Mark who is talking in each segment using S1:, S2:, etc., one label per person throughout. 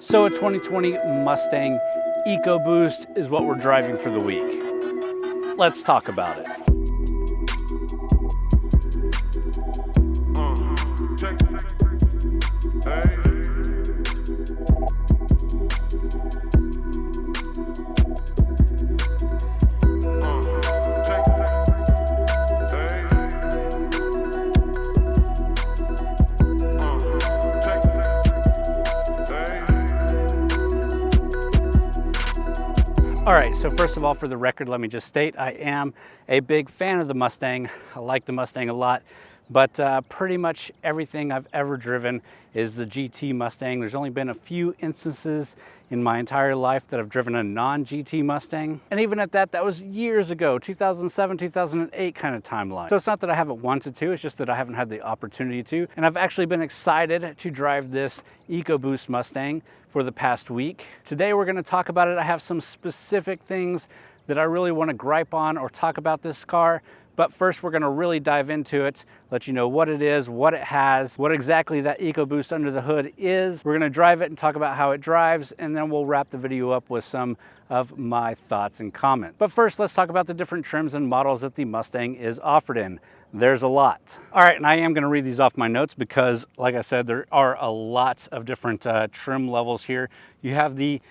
S1: So a 2020 Mustang EcoBoost is what we're driving for the week. Let's talk about it. All right, so first of all, for the record, let me just state I am a big fan of the Mustang. I like the Mustang a lot, but pretty much everything I've ever driven is the GT Mustang. There's only been a few instances in my entire life that I've driven a non-GT Mustang. And even at that, that was years ago, 2007, 2008 kind of timeline. So it's not that I haven't wanted to, it's just that I haven't had the opportunity to. And I've actually been excited to drive this EcoBoost Mustang for the past week. Today we're gonna talk about it. I have some specific things that I really wanna gripe on or talk about this car. But first we're gonna really dive into it, let you know what it is, what it has, what exactly that EcoBoost under the hood is. We're gonna drive it and talk about how it drives, and then we'll wrap the video up with some of my thoughts and comments. But first, let's talk about the different trims and models that the Mustang is offered in. There's a lot. All right, and I am gonna read these off my notes because, like I said, there are a lot of different trim levels here. You have the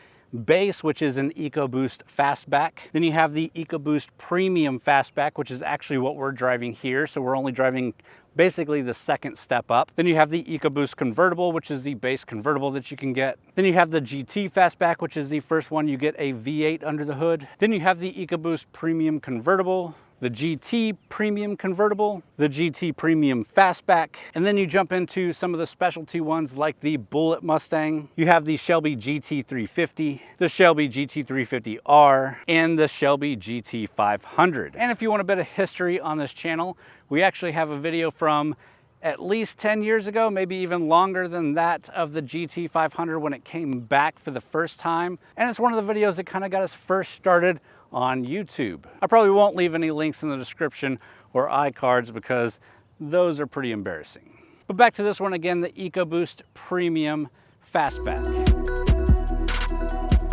S1: base, which is an EcoBoost Fastback. Then you have the EcoBoost Premium Fastback, which is actually what we're driving here. So we're only driving basically the second step up. Then you have the EcoBoost Convertible, which is the base convertible that you can get. Then you have the GT Fastback, which is the first one. You get a V8 under the hood. Then you have the EcoBoost Premium Convertible, the GT Premium Convertible, the GT Premium Fastback, and then you jump into some of the specialty ones like the Bullet Mustang. You have the Shelby GT350, the Shelby GT350R, and the Shelby GT500. And if you want a bit of history on this channel, we actually have a video from at least 10 years ago, maybe even longer than that, of the GT500 when it came back for the first time. And it's one of the videos that kind of got us first started on YouTube. I probably won't leave any links in the description or iCards because those are pretty embarrassing. But back to this one again, the EcoBoost Premium Fastback.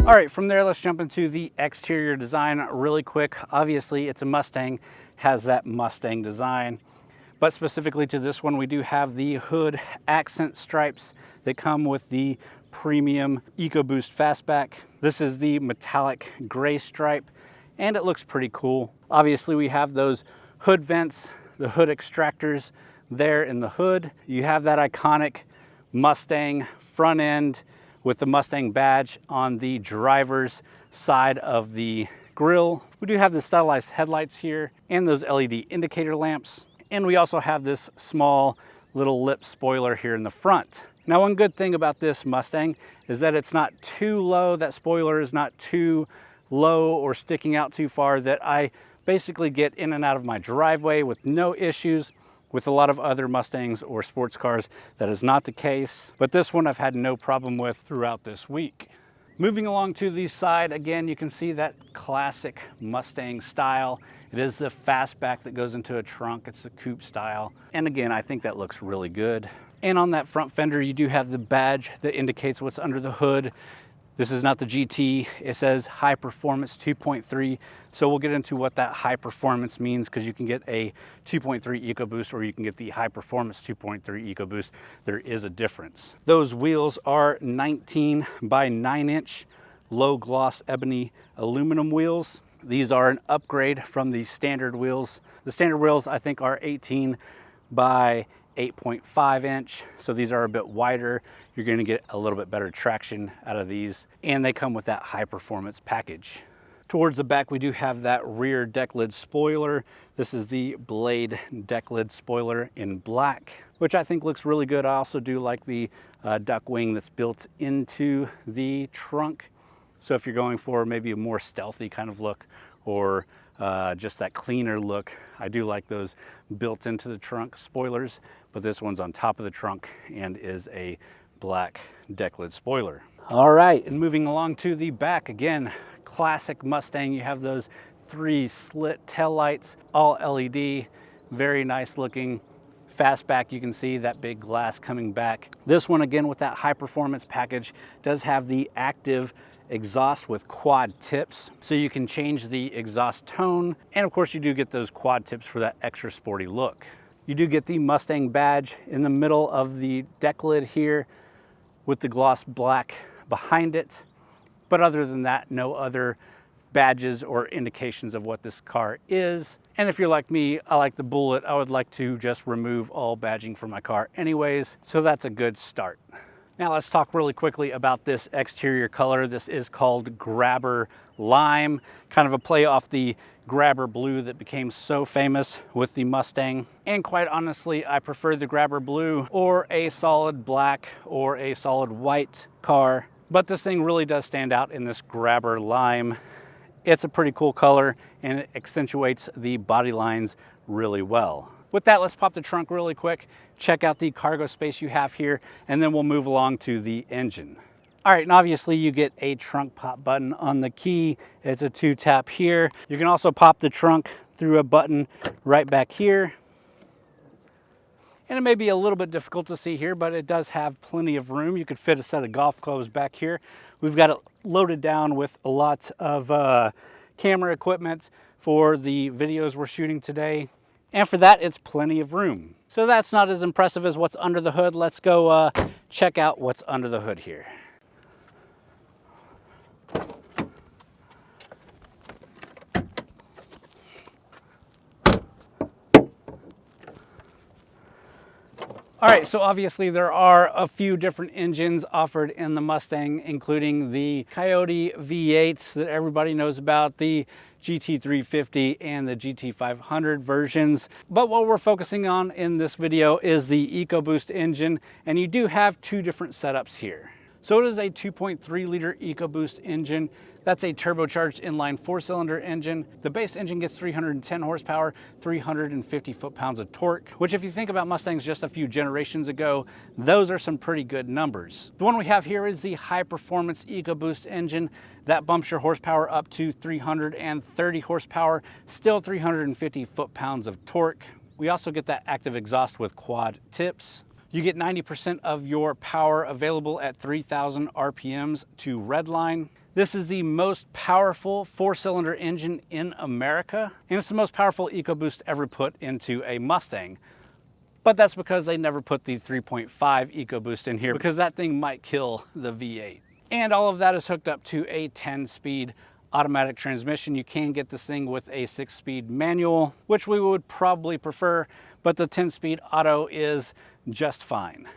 S1: All right, from there, let's jump into the exterior design really quick. Obviously, it's a Mustang, has that Mustang design. But specifically to this one, we do have the hood accent stripes that come with the Premium EcoBoost Fastback. This is the metallic gray stripe, and it looks pretty cool. Obviously, we have those hood vents, the hood extractors there in the hood. You have that iconic Mustang front end with the Mustang badge on the driver's side of the grille. We do have the stylized headlights here and those LED indicator lamps. And we also have this small little lip spoiler here in the front. Now, one good thing about this Mustang is that it's not too low. That spoiler is not too low or sticking out too far, that I basically get in and out of my driveway with no issues. With a lot of other Mustangs or sports cars, that is not the case. But this one I've had no problem with throughout this week. Moving along to the side, again, you can see that classic Mustang style. It is the fastback that goes into a trunk. It's the coupe style. And again, I think that looks really good. And on that front fender, you do have the badge that indicates what's under the hood. This is not the GT. It says High-Performance 2.3. So we'll get into what that high performance means, because you can get a 2.3 EcoBoost or you can get the High-Performance 2.3 EcoBoost. There is a difference. Those wheels are 19 by 9 inch low gloss ebony aluminum wheels. These are an upgrade from the standard wheels. The standard wheels, I think, are 18 by 8.5 inch. So these are a bit wider. You're going to get a little bit better traction out of these. And they come with that high performance package. Towards the back, we do have that rear deck lid spoiler. This is the Blade deck lid spoiler in black, which I think looks really good. I also do like the duck wing that's built into the trunk. So if you're going for maybe a more stealthy kind of look, or just that cleaner look, I do like those built into the trunk spoilers. But this one's on top of the trunk and is a black deck lid spoiler. All right, and moving along to the back, again, classic Mustang. You have those 3 slit tail lights, all LED, very nice looking, Fastback, you can see that big glass coming back. This one, again, with that high performance package, does have the active exhaust with quad tips, so you can change the exhaust tone, and of course you do get those quad tips for that extra sporty look. You do get the Mustang badge in the middle of the deck lid here with the gloss black behind it, but other than that, no other badges or indications of what this car is. And if you're like me, I like the bullet. I would like to just remove all badging from my car anyways, so that's a good start. Now let's talk really quickly about this exterior color. This is called Grabber Lime, kind of a play off the Grabber Blue that became so famous with the Mustang. And quite honestly, I prefer the Grabber Blue or a solid black or a solid white car. But this thing really does stand out in this Grabber Lime. It's a pretty cool color and it accentuates the body lines really well. With that, let's pop the trunk really quick, check out the cargo space you have here, and then we'll move along to the engine. All right, and obviously you get a trunk pop button on the key. It's a 2-tap here. You can also pop the trunk through a button right back here. And it may be a little bit difficult to see here, but it does have plenty of room. You could fit a set of golf clubs back here. We've got it loaded down with a lot of camera equipment for the videos we're shooting today. And for that, it's plenty of room. So that's not as impressive as what's under the hood. Let's go check out what's under the hood here. All right, so obviously there are a few different engines offered in the Mustang, including the Coyote V8 that everybody knows about, the GT350 and the GT500 versions. But what we're focusing on in this video is the EcoBoost engine, and you do have two different setups here. So it is a 2.3 liter EcoBoost engine. That's a turbocharged inline 4-cylinder engine. The base engine gets 310 horsepower, 350 foot-pounds of torque, which if you think about Mustangs just a few generations ago, those are some pretty good numbers. The one we have here is the high-performance EcoBoost engine. That bumps your horsepower up to 330 horsepower, still 350 foot-pounds of torque. We also get that active exhaust with quad tips. You get 90% of your power available at 3,000 RPMs to redline. This is the most powerful 4-cylinder engine in America, and it's the most powerful EcoBoost ever put into a Mustang. But that's because they never put the 3.5 EcoBoost in here, because that thing might kill the V8. And all of that is hooked up to a 10-speed automatic transmission. You can get this thing with a 6-speed manual, which we would probably prefer, but the 10-speed auto is just fine.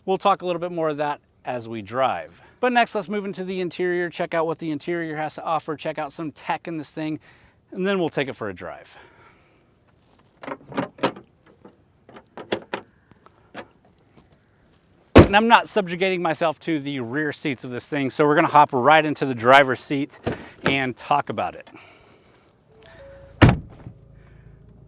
S1: We'll talk a little bit more of that as we drive. But next, let's move into the interior, check out what the interior has to offer, check out some tech in this thing, and then we'll take it for a drive. And I'm not subjugating myself to the rear seats of this thing, so we're gonna hop right into the driver's seats and talk about it.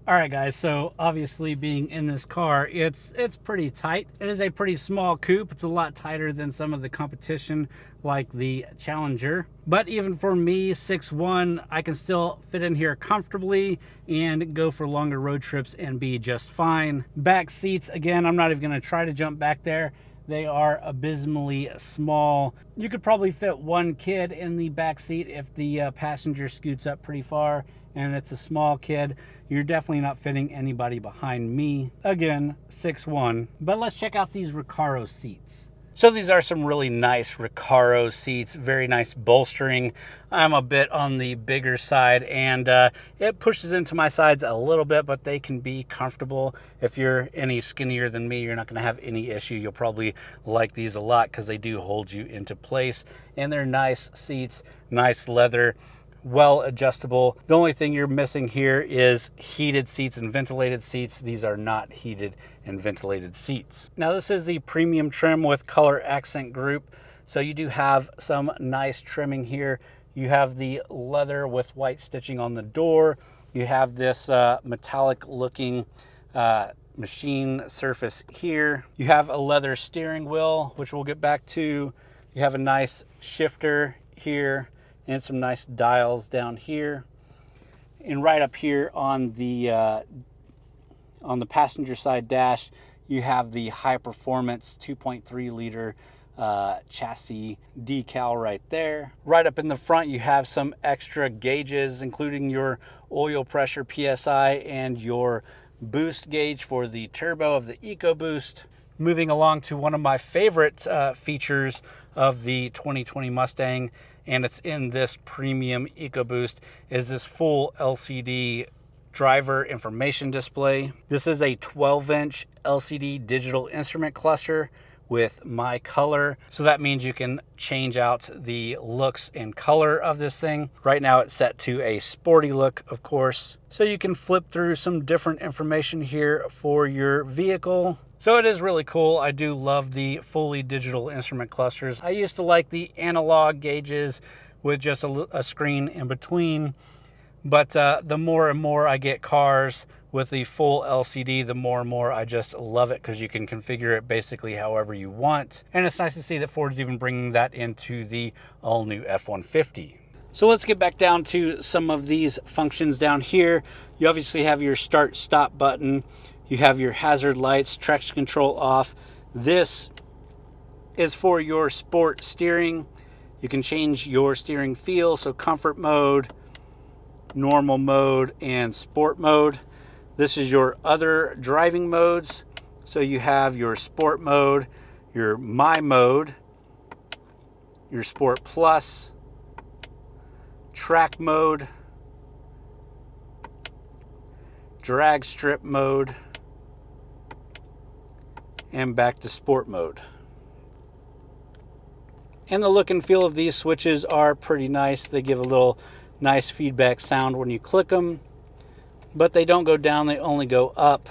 S1: All right, guys, so obviously being in this car, it's pretty tight. It is a pretty small coupe. It's a lot tighter than some of the competition like the Challenger. But even for me, 6'1", I can still fit in here comfortably and go for longer road trips and be just fine. Back seats, again, I'm not even gonna try to jump back there. They are abysmally small. You could probably fit one kid in the back seat if the passenger scoots up pretty far and it's a small kid. You're definitely not fitting anybody behind me. Again, 6'1". But let's check out these Recaro seats. So these are some really nice Recaro seats, very nice bolstering. I'm a bit on the bigger side and it pushes into my sides a little bit, but they can be comfortable. If you're any skinnier than me, you're not gonna have any issue. You'll probably like these a lot because they do hold you into place. And they're nice seats, nice leather, well adjustable. The only thing you're missing here is heated seats and ventilated seats. These are not heated and ventilated seats. Now this is the premium trim with color accent group. So you do have some nice trimming here. You have the leather with white stitching on the door. You have this metallic looking machine surface here. You have a leather steering wheel, which we'll get back to. You have a nice shifter here and some nice dials down here. And right up here on the On the passenger side dash, you have the high-performance 2.3 liter chassis decal right there. Right up in the front, you have some extra gauges, including your oil pressure PSI and your boost gauge for the turbo of the EcoBoost. Moving along to one of my favorite features of the 2020 Mustang, and it's in this Premium EcoBoost, is this full LCD driver information display. This is a 12-inch LCD digital instrument cluster with my color. So that means you can change out the looks and color of this thing. Right now it's set to a sporty look, of course. So you can flip through some different information here for your vehicle. So it is really cool. I do love the fully digital instrument clusters. I used to like the analog gauges with just a screen in between. But the more and more I get cars with the full LCD, the more and more I just love it, because you can configure it basically however you want. And it's nice to see that Ford's even bringing that into the all-new F-150. So let's get back down to some of these functions down here. You obviously have your start-stop button. You have your hazard lights, traction control off. This is for your sport steering. You can change your steering feel, so comfort mode, normal mode, and sport mode. This is your other driving modes. So you have your sport mode, your my mode, your sport plus, track mode, drag strip mode, and back to sport mode. And the look and feel of these switches are pretty nice. They give a little nice feedback sound when you click them, but they don't go down, they only go up,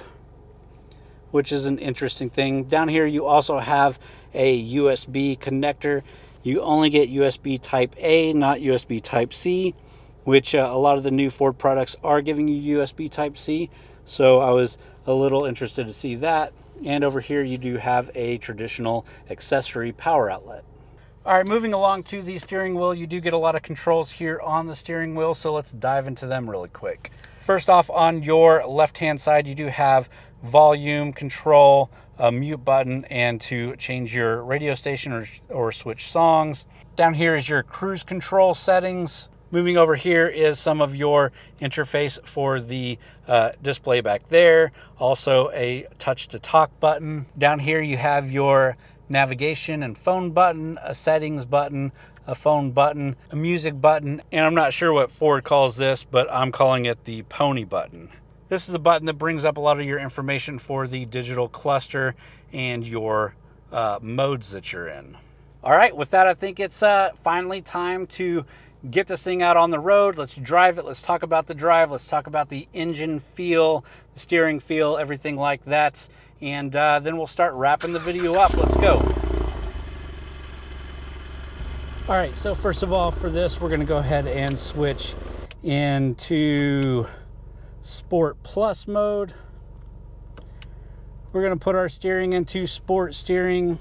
S1: which is an interesting thing. Down here you also have a USB connector. You only get USB type A, not USB type C, which a lot of the new Ford products are giving you USB type C, so I was a little interested to see that. And over here you do have a traditional accessory power outlet. All right, moving along to the steering wheel, you do get a lot of controls here on the steering wheel, so let's dive into them really quick. First off, on your left-hand side, you do have volume control, a mute button, and to change your radio station or switch songs. Down here is your cruise control settings. Moving over here is some of your interface for the display back there. Also a touch-to-talk button. Down here you have your navigation and phone button, a settings button, a phone button, a music button, and I'm not sure what Ford calls this, but I'm calling it the pony button. This is the button that brings up a lot of your information for the digital cluster and your modes that you're in. All right, with that, I think it's finally time to get this thing out on the road. Let's drive it. Let's talk about the drive. Let's talk about the engine feel, the steering feel, everything like that. And then we'll start wrapping the video up. Let's go. All right, so first of all, for this, we're gonna go ahead and switch into Sport Plus mode. We're gonna put our steering into Sport Steering.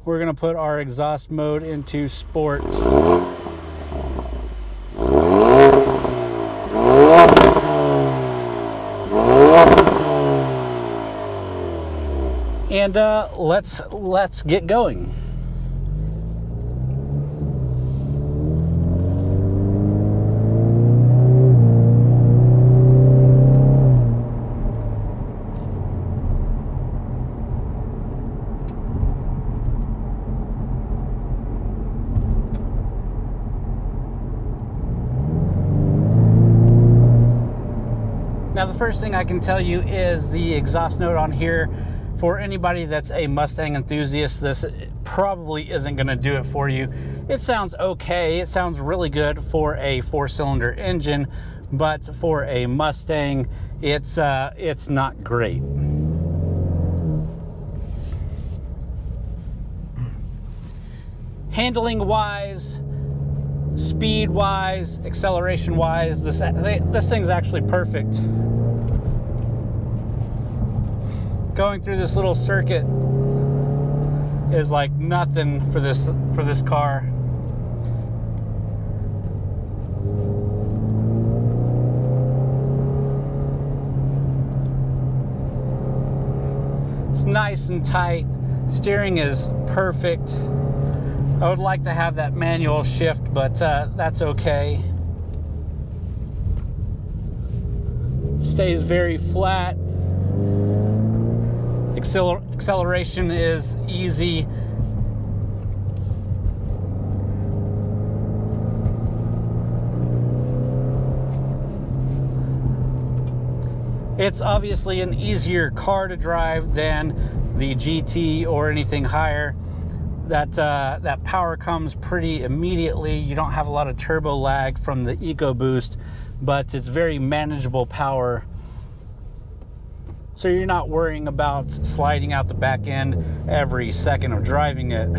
S1: We're gonna put our exhaust mode into Sport. And let's get going. Now, the first thing I can tell you is the exhaust note on here. For anybody that's a Mustang enthusiast, this probably isn't going to do it for you. It sounds okay. It sounds really good for a 4-cylinder engine, but for a Mustang, it's not great. Handling wise, speed wise, acceleration wise, this thing's actually perfect. Going through this little circuit is like nothing for this car. nice and tight. Steering is perfect. I would like to have that manual shift, but that's okay. Stays very flat. Acceleration is easy. It's obviously an easier car to drive than the GT or anything higher. That power comes pretty immediately. You don't have a lot of turbo lag from the EcoBoost, but it's very manageable power. So you're not worrying about sliding out the back end every second of driving it.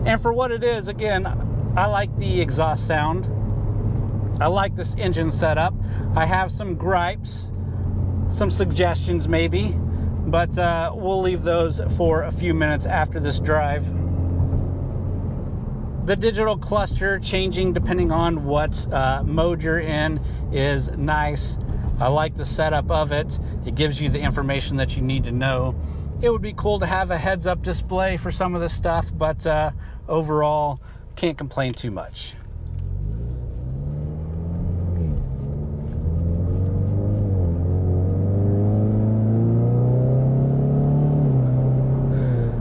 S1: And for what it is, again, I like the exhaust sound. I like this engine setup. I have some gripes, some suggestions maybe, but we'll leave those for a few minutes after this drive. The digital cluster changing depending on what mode you're in is nice. I like the setup of it. It gives you the information that you need to know. It would be cool to have a heads-up display for some of this stuff, but overall, can't complain too much.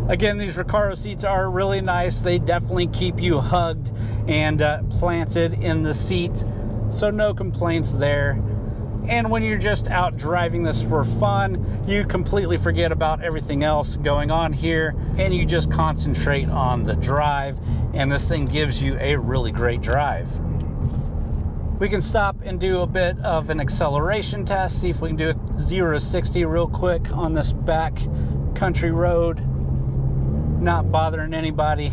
S1: Again, these Recaro seats are really nice. They definitely keep you hugged and planted in the seat, so no complaints there. And when you're just out driving this for fun, you completely forget about everything else going on here, and you just concentrate on the drive, and this thing gives you a really great drive. We can stop and do a bit of an acceleration test, see if we can do a 0 to 60 real quick on this back country road. Not bothering anybody.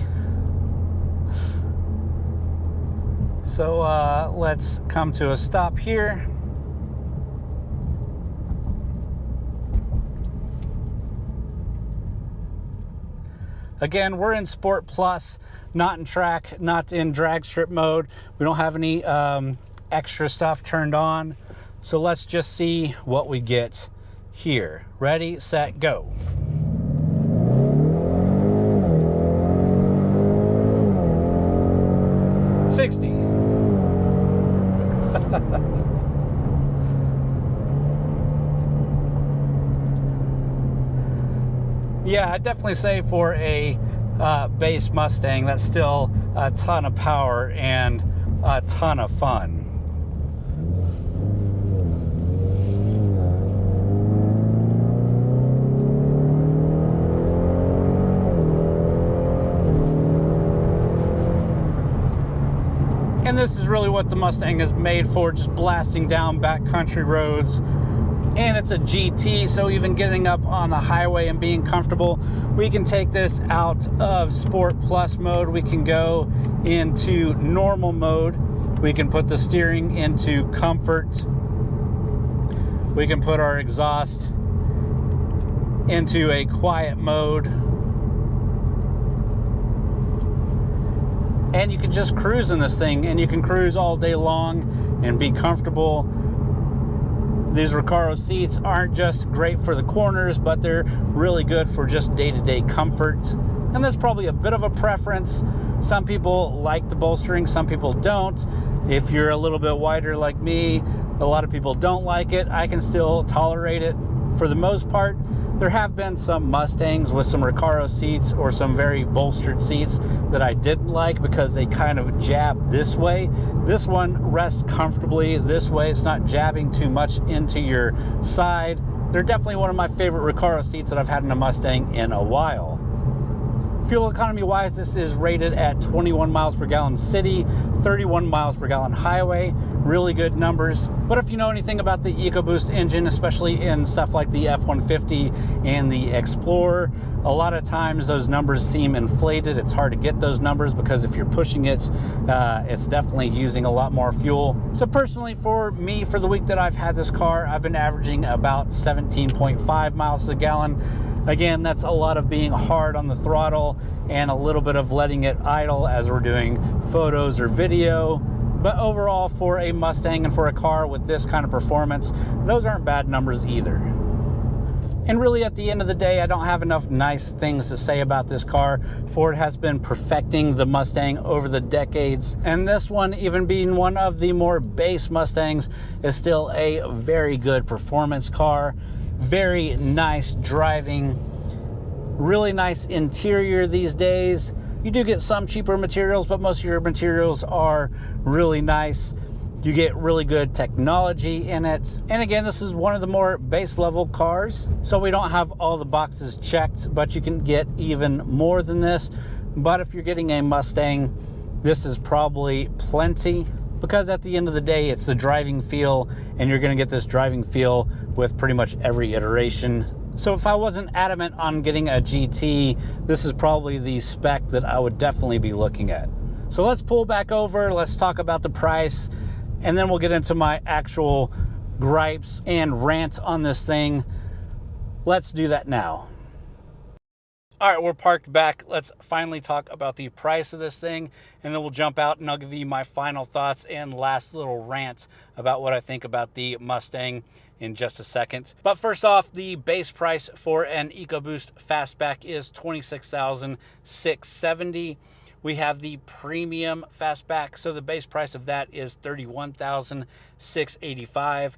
S1: So let's come to a stop here. Again, we're in Sport Plus, not in track, not in drag strip mode. We don't have any extra stuff turned on. So let's just see what we get here. Ready, set, go. $60. Yeah, I'd definitely say for a base Mustang, that's still a ton of power and a ton of fun. And this is really what the Mustang is made for, just blasting down backcountry roads. And it's a GT, so even getting up on the highway and being comfortable, we can take this out of Sport Plus mode. We can go into normal mode. We can put the steering into comfort. We can put our exhaust into a quiet mode. And you can just cruise in this thing, and you can cruise all day long and be comfortable. These Recaro seats aren't just great for the corners, but they're really good for just day-to-day comfort. And that's probably a bit of a preference. Some people like the bolstering, some people don't. If you're a little bit wider like me, a lot of people don't like it. I can still tolerate it for the most part. There have been some Mustangs with some Recaro seats or some very bolstered seats that I didn't like because they kind of jab this way. This one rests comfortably this way. It's not jabbing too much into your side. They're definitely one of my favorite Recaro seats that I've had in a Mustang in a while. Fuel economy wise, this is rated at 21 miles per gallon city, 31 miles per gallon highway. Really good numbers. But if you know anything about the EcoBoost engine, especially in stuff like the F-150 and the Explorer, a lot of times those numbers seem inflated. It's hard to get those numbers because if you're pushing it, it's definitely using a lot more fuel. So personally for me, for the week that I've had this car, I've been averaging about 17.5 miles to the gallon. Again, that's a lot of being hard on the throttle and a little bit of letting it idle as we're doing photos or video. But overall, for a Mustang and for a car with this kind of performance, those aren't bad numbers either. And really, at the end of the day, I don't have enough nice things to say about this car. Ford has been perfecting the Mustang over the decades, and this one, even being one of the more base Mustangs, is still a very good performance car. Very nice driving, really nice interior these days. You do get some cheaper materials, but most of your materials are really nice. You get really good technology in it. And again, this is one of the more base level cars, so we don't have all the boxes checked, but you can get even more than this. But if you're getting a Mustang, this is probably plenty, because at the end of the day, it's the driving feel, and you're gonna get this driving feel with pretty much every iteration. So if I wasn't adamant on getting a GT, this is probably the spec that I would definitely be looking at. So let's pull back over, let's talk about the price, and then we'll get into my actual gripes and rant on this thing. Let's do that now. All right, we're parked back. Let's finally talk about the price of this thing, and then we'll jump out and I'll give you my final thoughts and last little rant about what I think about the Mustang in just a second. But first off, the base price for an EcoBoost Fastback is $26,670. We have the Premium Fastback, so the base price of that is $31,685.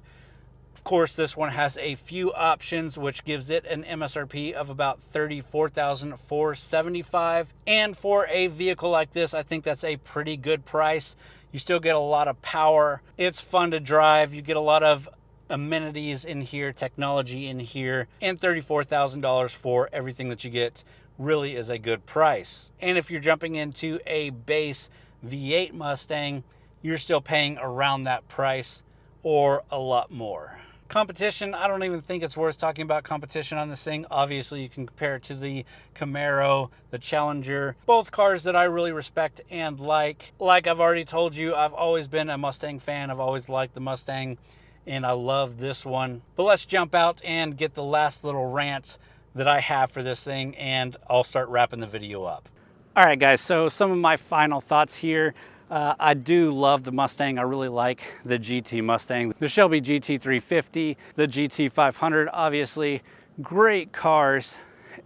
S1: Of course, this one has a few options, which gives it an MSRP of about $34,475. And for a vehicle like this, I think that's a pretty good price. You still get a lot of power. It's fun to drive. You get a lot of amenities in here, technology in here, and $34,000 for everything that you get really is a good price. And if you're jumping into a base V8 Mustang, you're still paying around that price or a lot more. Competition, I don't even think it's worth talking about competition on this thing. Obviously, you can compare it to the Camaro, the Challenger, both cars that I really respect and like. Like I've already told you, I've always been a Mustang fan. I've always liked the Mustang, and I love this one. But let's jump out and get the last little rant that I have for this thing, and I'll start wrapping the video up. All right, guys, so some of my final thoughts here. I do love the Mustang. I really like the GT Mustang. The Shelby GT350, the GT500, obviously great cars.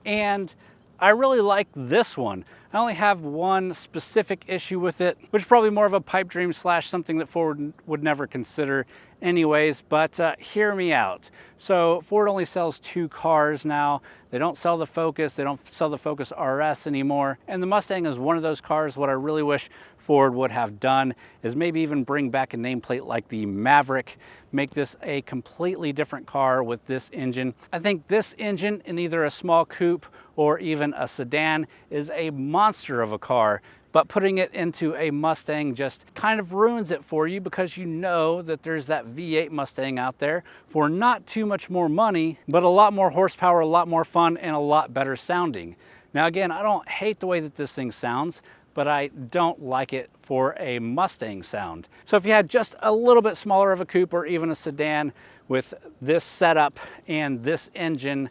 S1: And I really like this one. I only have one specific issue with it, which is probably more of a pipe dream slash something that Ford would never consider anyways, but hear me out. So Ford only sells 2 cars now. They don't sell the Focus. They don't sell the Focus RS anymore. And the Mustang is one of those cars. What I really wish Ford would have done is maybe even bring back a nameplate like the Maverick, make this a completely different car with this engine. I think this engine in either a small coupe or even a sedan is a monster of a car, but putting it into a Mustang just kind of ruins it for you, because you know that there's that V8 Mustang out there for not too much more money, but a lot more horsepower, a lot more fun, and a lot better sounding. Now again, I don't hate the way that this thing sounds, but I don't like it for a Mustang sound. So if you had just a little bit smaller of a coupe or even a sedan with this setup and this engine,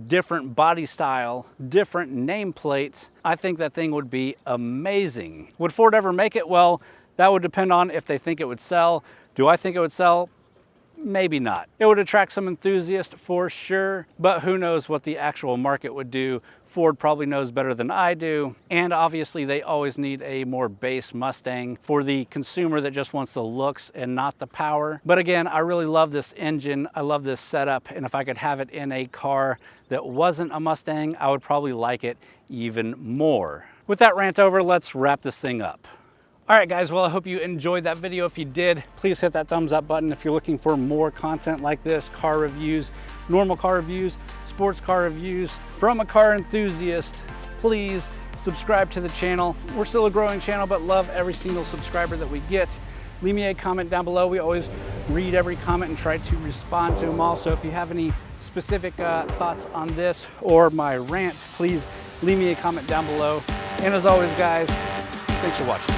S1: different body style, different nameplate, I think that thing would be amazing. Would Ford ever make it? Well, that would depend on if they think it would sell. Do I think it would sell? Maybe not. It would attract some enthusiasts for sure, but who knows what the actual market would do. Ford probably knows better than I do. And obviously they always need a more base Mustang for the consumer that just wants the looks and not the power. But again, I really love this engine. I love this setup. And if I could have it in a car that wasn't a Mustang, I would probably like it even more. With that rant over, let's wrap this thing up. All right, guys, well, I hope you enjoyed that video. If you did, please hit that thumbs up button. If you're looking for more content like this, car reviews, normal car reviews, sports car reviews from a car enthusiast, please subscribe to the channel. We're still a growing channel, but love every single subscriber that we get. Leave me a comment down below. We always read every comment and try to respond to them all. So if you have any specific thoughts on this or my rant, please leave me a comment down below. And as always, guys, thanks for watching.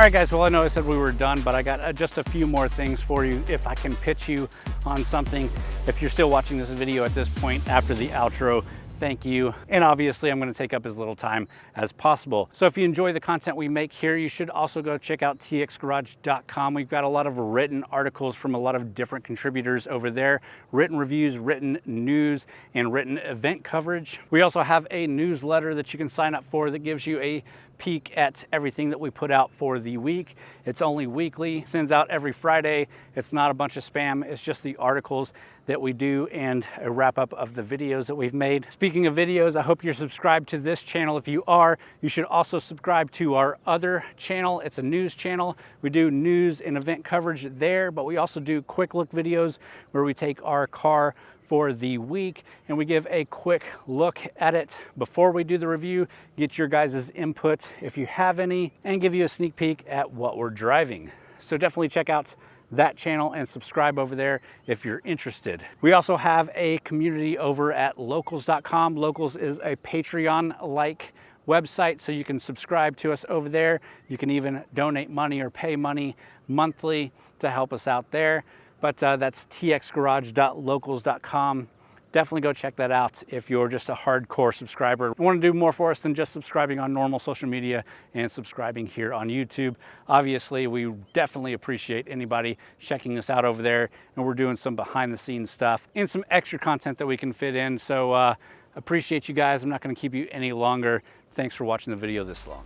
S1: All right, guys, well, I know I said we were done, but I got just a few more things for you if I can pitch you on something. If you're still watching this video at this point after the outro, thank you. And obviously I'm gonna take up as little time as possible. So if you enjoy the content we make here, you should also go check out TXGARAGE.com. We've got a lot of written articles from a lot of different contributors over there, written reviews, written news, and written event coverage. We also have a newsletter that you can sign up for that gives you a peek at everything that we put out for the week. It's only weekly, sends out every Friday. It's not a bunch of spam, it's just the articles that we do and a wrap up of the videos that we've made. Speaking of videos, I hope you're subscribed to this channel. If you are, you should also subscribe to our other channel. It's a news channel. We do news and event coverage there, but we also do quick look videos where we take our car for the week and we give a quick look at it before we do the review, get your guys' input if you have any, and give you a sneak peek at what we're driving. So definitely check out that channel and subscribe over there if you're interested. We also have a community over at locals.com. Locals is a Patreon-like website, so you can subscribe to us over there. You can even donate money or pay money monthly to help us out there. But that's txgarage.locals.com. Definitely go check that out if you're just a hardcore subscriber. Want to do more for us than just subscribing on normal social media and subscribing here on YouTube. Obviously, we definitely appreciate anybody checking us out over there, and we're doing some behind the scenes stuff and some extra content that we can fit in. So appreciate you guys. I'm not going to keep you any longer. Thanks for watching the video this long.